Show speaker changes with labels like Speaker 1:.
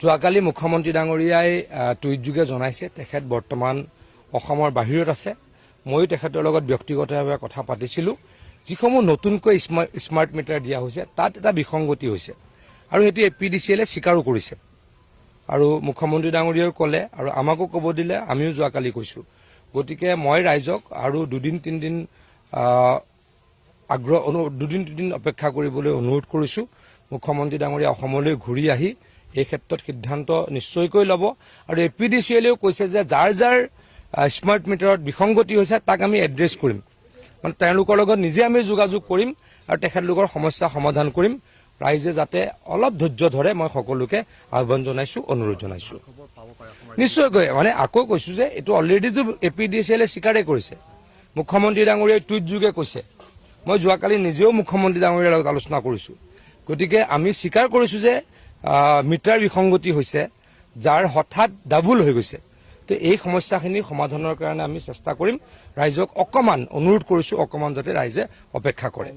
Speaker 1: যোৱাকালি মুখ্যমন্ত্ৰী ডাঙৰীয়াই টুইটযোগে জনাইছে তেখেত বৰ্তমান অসমৰ বাহিৰত আছে। ময়ো তেখেতৰ লগত ব্যক্তিগতভাৱে কথা পাতিছিলোঁ। যিসমূহ নতুনকৈ স্মাৰ্ট মিটাৰ দিয়া হৈছে তাত এটা বিসংগতি হৈছে আৰু সেইটো APDCL-এ স্বীকাৰো কৰিছে আৰু মুখ্যমন্ত্ৰী ডাঙৰীয়াও ক'লে আৰু আমাকো ক'ব দিলে, আমিও যোৱাকালি কৈছোঁ। গতিকে মই ৰাইজক আৰু দুদিন তিনিদিন অপেক্ষা কৰিবলৈ অনুৰোধ কৰিছোঁ। মুখ্যমন্ত্ৰী ডাঙৰীয়া অসমলৈ ঘূৰি আহি এই ক্ষেত্ৰত সিদ্ধান্ত নিশ্চয়কৈ ল'ব আৰু APDCL-এও কৈছে যে যাৰ যাৰ স্মাৰ্ট মিটাৰত বিসংগতি হৈছে তাক আমি এড্ৰেছ কৰিম, মানে তেওঁলোকৰ লগত নিজে আমি যোগাযোগ কৰিম আৰু তেখেতলোকৰ সমস্যা সমাধান কৰিম। ৰাইজে যাতে অলপ ধৈৰ্য ধৰে, মই সকলোকে আহ্বান জনাইছোঁ, অনুৰোধ জনাইছোঁ। নিশ্চয়কৈ মানে আকৌ কৈছোঁ যে এইটো অলৰেডিটো APDCL-এ স্বীকাৰেই কৰিছে। মুখ্যমন্ত্ৰী ডাঙৰীয়াই টুইটযোগে কৈছে। মই যোৱাকালি নিজেও মুখ্যমন্ত্ৰী ডাঙৰীয়াৰ লগত আলোচনা কৰিছোঁ। গতিকে আমি স্বীকাৰ কৰিছোঁ যে মিটাৰ বিসংগতি হৈছে, যাৰ হঠাৎ ডাবুল হৈ গৈছে। তো এই সমস্যাখিনি সমাধানৰ কাৰণে আমি চেষ্টা কৰিম। ৰাইজক অকণমান অনুৰোধ কৰিছোঁ, অকণমান যাতে ৰাইজে অপেক্ষা কৰে।